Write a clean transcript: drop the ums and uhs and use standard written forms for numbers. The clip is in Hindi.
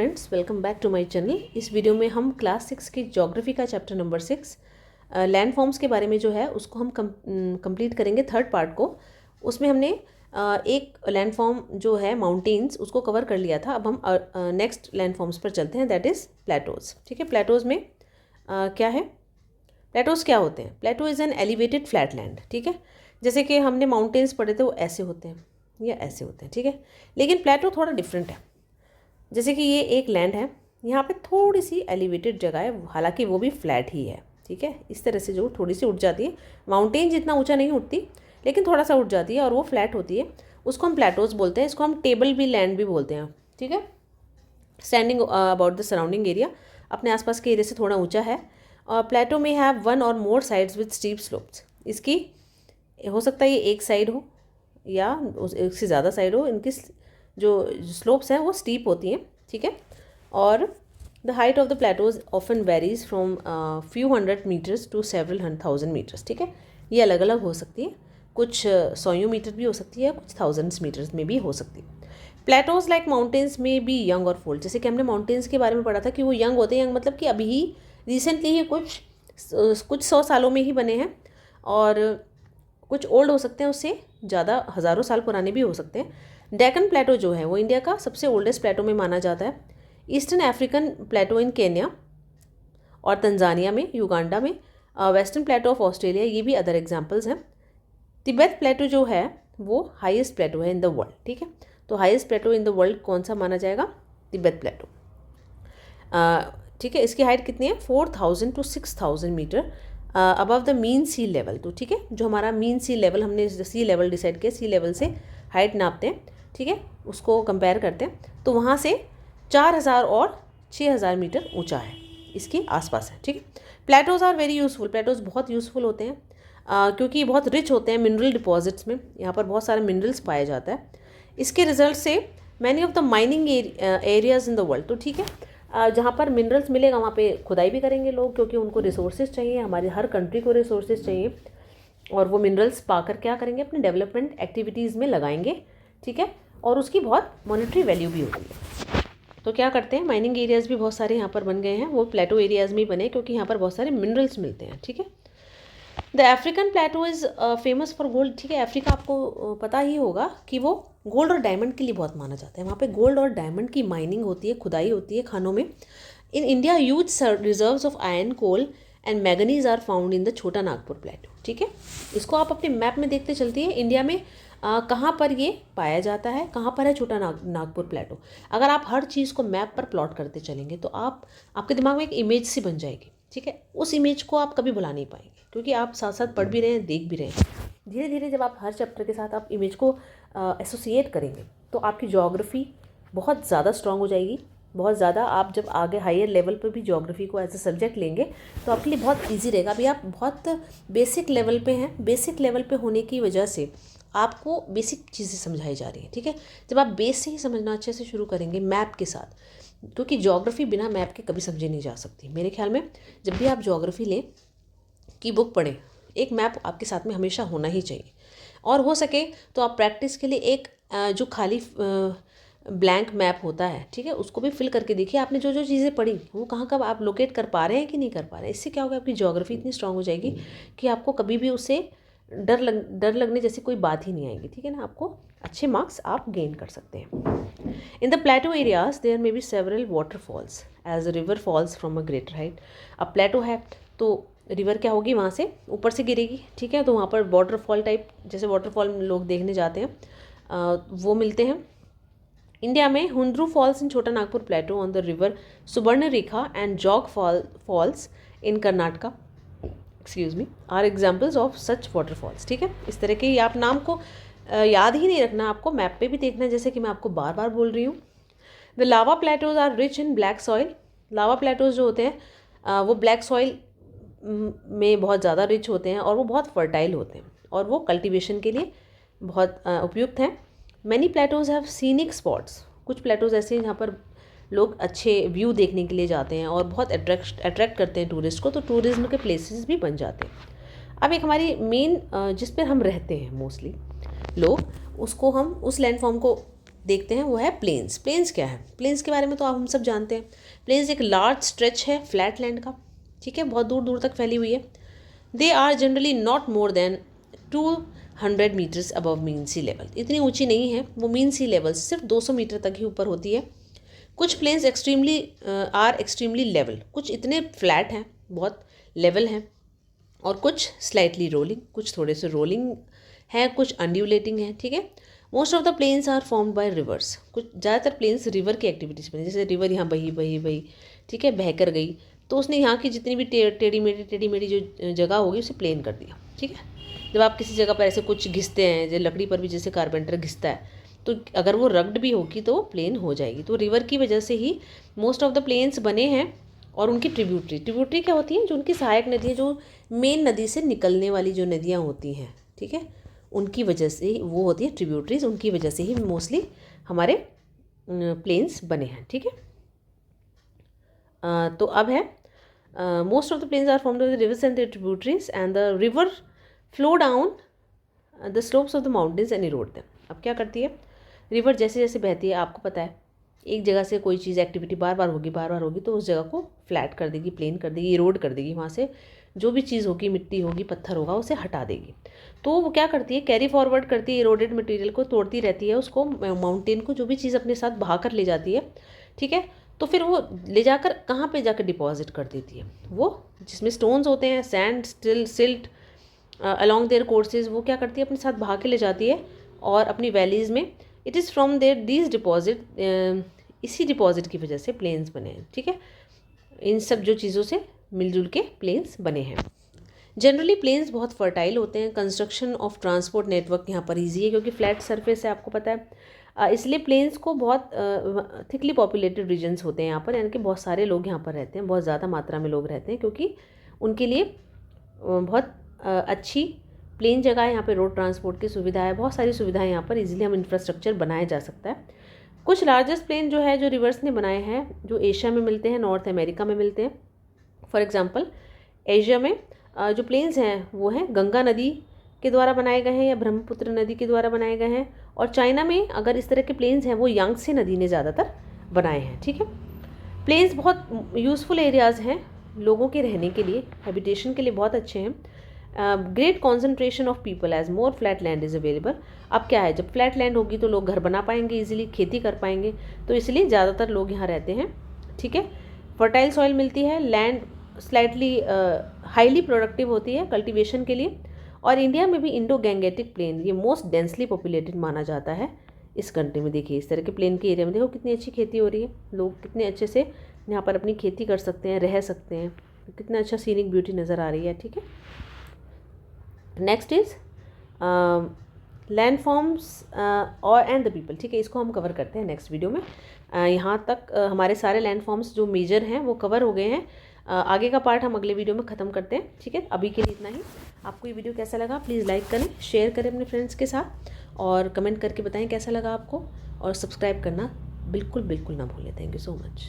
Friends, welcome back to my channel. इस वीडियो में हम क्लास 6 की ज्योग्राफी का चैप्टर नंबर 6 लैंड फॉर्म्स के बारे में जो है उसको हम कंप्लीट करेंगे, थर्ड पार्ट को। उसमें हमने एक लैंड फॉर्म जो है माउंटेन्स उसको कवर कर लिया था। अब हम नेक्स्ट लैंड फॉर्म्स पर चलते हैं, दैट इज़ प्लेटोज़। ठीक है, प्लेटोज़ में क्या है, प्लेटोज़ क्या होते हैं? Plateau is an elevated flat land. ठीक है, जैसे कि हमने माउंटेन्स पढ़े थे वो ऐसे होते हैं या ऐसे होते हैं। ठीक है, लेकिन प्लेटो थोड़ा डिफरेंट है। जैसे कि ये एक लैंड है, यहाँ पे थोड़ी सी एलिवेटेड जगह है, हालांकि वो भी फ्लैट ही है। ठीक है, इस तरह से जो थोड़ी सी उठ जाती है, माउंटेन जितना ऊंचा नहीं उठती लेकिन थोड़ा सा उठ जाती है और वो फ्लैट होती है, उसको हम प्लेटोज बोलते हैं। इसको हम टेबल भी लैंड भी बोलते हैं। ठीक है, standing about the surrounding area, अपने आसपास के एरिया से थोड़ा ऊंचा है। और प्लेटो में हैव वन और मोर साइड्स विद स्टीप स्लोप्स। इसकी हो सकता है ये एक साइड हो या उससे ज़्यादा साइड हो, इनकी जो स्लोप्स हैं वो स्टीप होती हैं। ठीक है, और the height of the plateaus often varies from few 100 meters to several 1000 meters. ठीक है, ये अलग अलग हो सकती है, कुछ 100 मीटर भी हो सकती है, कुछ 1000 मीटर्स में भी हो सकती है। प्लेटोज लाइक माउंटेन्स में बी यंग और फोल्ड। जैसे कि हमने माउंटेन्स के बारे में पढ़ा था कि वो यंग होते हैं, यंग मतलब कि अभी ही रिसेंटली ही कुछ 100 सालों में ही बने हैं, और कुछ ओल्ड हो सकते हैं, उससे ज़्यादा हज़ारों साल पुराने भी हो सकते हैं। डेक्कन प्लेटो जो है वो इंडिया का सबसे ओल्डेस्ट प्लेटो में माना जाता है। ईस्टर्न अफ्रीकन प्लेटो इन केन्या और तंजानिया में, युगांडा में, वेस्टर्न प्लेटो ऑफ ऑस्ट्रेलिया, ये भी अदर एग्जांपल्स हैं। तिब्बत प्लेटो जो है वो हाईएस्ट प्लेटो है इन द वर्ल्ड। ठीक है, तो highest plateau in the world कौन सा माना जाएगा? तिब्बत प्लेटो। ठीक है, इसकी हाइट कितनी है? 4000 to 6000 meter above the mean sea level. तो ठीक है, जो हमारा मीन सी लेवल, हमने सी लेवल डिसाइड किया, सी लेवल से हाइट नापते हैं। ठीक है, उसको कंपेयर करते हैं, तो वहाँ से 4000 और 6000 मीटर ऊंचा है, इसके आसपास है। ठीक है, plateaus are very useful. Plateaus बहुत यूज़फुल होते हैं क्योंकि बहुत रिच होते हैं मिनरल डिपॉजिट्स में। यहाँ पर बहुत सारे मिनरल्स पाया जाता है। इसके रिजल्ट से many of the mining areas in the world. तो ठीक है, जहाँ पर मिनरल्स मिलेगा वहाँ पे खुदाई भी करेंगे लोग, क्योंकि उनको रिसोर्सेज चाहिए, हमारे हर कंट्री को रिसोर्सेज चाहिए, और वो मिनरल्स पाकर क्या करेंगे? अपने डेवलपमेंट एक्टिविटीज़ में लगाएंगे। ठीक है, और उसकी बहुत मॉनेटरी वैल्यू भी होती है। तो क्या करते हैं, माइनिंग एरियाज़ भी बहुत सारे यहाँ पर बन गए हैं, वो प्लेटो एरियाज़ में ही बने क्योंकि यहाँ पर बहुत सारे मिनरल्स मिलते हैं। ठीक है, the African plateau is famous for gold. ठीक है, अफ्रीका आपको पता ही होगा कि वो गोल्ड और डायमंड के लिए बहुत माना जाता है। वहाँ पे गोल्ड और डायमंड की माइनिंग होती है, खुदाई होती है खानों में। In India huge reserves of iron, coal and manganese are found in the Chota Nagpur प्लेटो। ठीक है, इसको आप अपने मैप में देखते चलती है, इंडिया में कहाँ पर ये पाया जाता है, कहाँ पर है छोटा नागपुर प्लेटो। अगर आप हर चीज़ को मैप पर प्लॉट करते चलेंगे तो आपके दिमाग में एक इमेज सी बन जाएगी। ठीक है, उस इमेज को आप कभी भुला नहीं पाएंगे, क्योंकि आप साथ साथ पढ़ भी रहे हैं, देख भी रहे हैं। धीरे धीरे जब आप हर चैप्टर के साथ आप इमेज को एसोसिएट करेंगे तो आपकी ज्योग्राफी बहुत ज़्यादा स्ट्रांग हो जाएगी, बहुत ज़्यादा। आप जब आगे हायर लेवल पर भी ज्योग्राफी को एज ए सब्जेक्ट लेंगे तो आपके लिए बहुत ईजी रहेगा। अभी आप बहुत बेसिक लेवल पे हैं, बेसिक लेवल पे होने की वजह से आपको बेसिक चीज़ें समझाई जा रही हैं। ठीक है, जब आप बेस से ही समझना अच्छे से शुरू करेंगे मैप के साथ, क्योंकि ज्योग्राफी बिना मैप के कभी समझी नहीं जा सकती। मेरे ख्याल में जब भी आप ज्योग्राफी लें की बुक पढ़ें, एक मैप आपके साथ में हमेशा होना ही चाहिए, और हो सके तो आप प्रैक्टिस के लिए एक जो खाली ब्लैंक मैप होता है, ठीक है, उसको भी फिल करके देखिए आपने जो जो चीज़ें पढ़ी वो कहाँ कब आप लोकेट कर पा रहे हैं कि नहीं कर पा रहे हैं। इससे क्या होगा, आपकी ज्योग्राफी इतनी स्ट्रांग हो जाएगी कि आपको कभी भी उससे डर लगने जैसी कोई बात ही नहीं आएगी। ठीक है ना, आपको अच्छे मार्क्स आप गेन कर सकते हैं। In the plateau areas there may be several waterfalls as a river falls from a greater height. अब प्लेटो है तो रिवर क्या होगी, वहाँ से ऊपर से गिरेगी। ठीक है, तो वहाँ पर वाटरफॉल टाइप, जैसे वाटरफॉल लोग देखने जाते हैं वो मिलते हैं। इंडिया में हुंद्रू falls in Chota Nagpur plateau on the river Subarnarekha and Jog falls in Karnataka are examples of such waterfalls. ठीक है, इस तरह के आप नाम को याद ही नहीं रखना, आपको मैप पे भी देखना है, जैसे कि मैं आपको बार बार बोल रही हूँ। The lava plateaus are rich in black soil. Lava plateaus जो होते हैं वो ब्लैक सॉइल में बहुत ज़्यादा रिच होते हैं और वो बहुत फर्टाइल होते हैं, और वो कल्टीवेशन के लिए बहुत उपयुक्त हैं। Many Plato's have scenic spots. कुछ प्लेटोज ऐसे हैं जहाँ पर लोग अच्छे व्यू देखने के लिए जाते हैं और बहुत अट्रैक्ट करते हैं टूरिस्ट को, तो टूरिज्म के प्लेसेस भी बन जाते हैं। अब एक हमारी मेन जिस पर हम रहते हैं मोस्टली लोग, उसको हम उस लैंड फॉर्म को देखते हैं वो है प्लेन्स। प्लेन्स क्या है? प्लेन्स के बारे में तो आप हम सब जानते हैं। प्लेन्स एक लार्ज स्ट्रेच है फ्लैट लैंड का, ठीक है, बहुत दूर दूर तक फैली हुई है। They are generally not more than 200 meters above mean sea level. इतनी ऊंची नहीं है वो, मीन सी लेवल सिर्फ 200 मीटर तक ही ऊपर होती है। कुछ प्लेन्स एक्सट्रीमली लेवल, कुछ इतने फ्लैट हैं, बहुत लेवल हैं, और कुछ स्लाइटली रोलिंग, कुछ थोड़े से रोलिंग है, कुछ अंड्यूलेटिंग है, ठीक है। Most of the plains are formed by rivers. कुछ ज़्यादातर प्लेन्स रिवर की एक्टिविटीज़ बने, जैसे रिवर यहाँ बही, ठीक है, बह कर गई, तो उसने यहाँ की जितनी भी टेढ़ी मेढ़ी जो जगह होगी उसे प्लेन कर दिया, ठीक है। जब आप किसी जगह पर ऐसे कुछ घिसते हैं, जैसे लकड़ी पर भी जैसे कारपेंटर घिसता है, तो अगर वो रग्ड भी होगी तो प्लेन हो जाएगी। तो रिवर की वजह से ही मोस्ट ऑफ द प्लेन्स बने हैं। और उनकी ट्रिब्यूटरी क्या होती है? जो उनकी सहायक नदी है, जो मेन नदी से निकलने वाली जो नदियाँ होती हैं, ठीक है, उनकी वजह से वो होती है ट्रिब्यूटरीज, उनकी वजह से ही मोस्टली हमारे प्लेन्स बने हैं, ठीक है। तो अब है most of the plains are formed by the rivers and the tributaries and the river flow down the slopes of the mountains and erode them. अब क्या करती है रिवर? जैसे जैसे बहती है, आपको पता है, एक जगह से कोई चीज़ एक्टिविटी बार बार होगी तो उस जगह को फ्लैट कर देगी, प्लेन कर देगी, इरोड कर देगी, वहाँ से जो भी चीज़ होगी, मिट्टी होगी, पत्थर होगा, उसे हटा देगी। तो वो क्या करती है? कैरी फॉरवर्ड करती है, इरोडेड मटेरियल को तोड़ती रहती है, उसको माउंटेन को जो भी चीज़ अपने साथ बहा कर ले जाती है, ठीक है। तो फिर वो ले जाकर कहाँ पे जाकर डिपॉजिट कर देती है? वो जिसमें स्टोन्स होते हैं, sand, silt along their courses, वो क्या करती है? अपने साथ बहा के ले जाती है और अपनी वैलीज़ में। It is from there these deposit, इसी डिपॉजिट की वजह से प्लेन्स बने हैं, ठीक है। इन सब जो चीज़ों से मिलजुल के प्लेन्स बने हैं। जनरली प्लेन्स बहुत फर्टाइल होते हैं। कंस्ट्रक्शन ऑफ ट्रांसपोर्ट नेटवर्क यहाँ पर ईजी है, क्योंकि फ्लैट सरफेस है, आपको पता है। इसलिए प्लेन्स को बहुत थिकली पॉपुलेटेड रीजन्स होते हैं यहाँ पर, यानी कि बहुत सारे लोग यहाँ पर रहते हैं, बहुत ज़्यादा मात्रा में लोग रहते हैं, क्योंकि उनके लिए बहुत अच्छी प्लेन जगह है। यहाँ पे रोड ट्रांसपोर्ट की सुविधा है, बहुत सारी सुविधाएं यहाँ पर इजीली हम इंफ्रास्ट्रक्चर बनाया जा सकता है। कुछ लार्जेस्ट प्लेन जो है, जो रिवर्स ने बनाए हैं, जो एशिया में मिलते हैं, नॉर्थ अमेरिका में मिलते हैं। फॉर एग्जांपल एशिया में जो प्लेन्स हैं वो हैं गंगा नदी के द्वारा बनाए गए हैं या ब्रह्मपुत्र नदी के द्वारा बनाए गए हैं। और चाइना में अगर इस तरह के प्लेन्स हैं वो यांगत्से नदी ने ज़्यादातर बनाए हैं, ठीक है। प्लेन्स बहुत यूज़फुल एरियाज़ हैं लोगों के रहने के लिए, हैबिटेशन के लिए बहुत अच्छे हैं। Great concentration of people as more flat land is available. अब क्या है, जब फ्लैट लैंड होगी तो लोग घर बना पाएंगे, इजीली खेती कर पाएंगे, तो इसलिए ज़्यादातर लोग यहाँ रहते हैं, ठीक है। फर्टाइल सॉइल मिलती है, लैंड स्लाइटली हाईली प्रोडक्टिव होती है कल्टीवेशन के लिए। और इंडिया में भी इंडो गैंगेटिक प्लेन ये मोस्ट डेंसली पॉपुलेटेड माना जाता है इस कंट्री में। देखिए इस तरह के प्लेन के एरिया में देखो कितनी अच्छी खेती हो रही है, लोग कितने अच्छे से यहाँ पर अपनी खेती कर सकते हैं, रह सकते हैं, कितना अच्छा सीनिक ब्यूटी नज़र आ रही है, ठीक है। नेक्स्ट इज लैंडफॉर्म्स और एंड द पीपल, ठीक है, इसको हम कवर करते हैं नेक्स्ट वीडियो में। यहाँ तक हमारे सारे लैंडफॉर्म्स जो मेजर हैं वो कवर हो गए हैं। आगे का पार्ट हम अगले वीडियो में ख़त्म करते हैं, ठीक है। अभी के लिए इतना ही। आपको ये वीडियो कैसा लगा प्लीज़ लाइक करें, शेयर करें अपने फ्रेंड्स के साथ, और कमेंट करके बताएं कैसा लगा आपको, और सब्सक्राइब करना बिल्कुल ना भूलें। Thank you so much.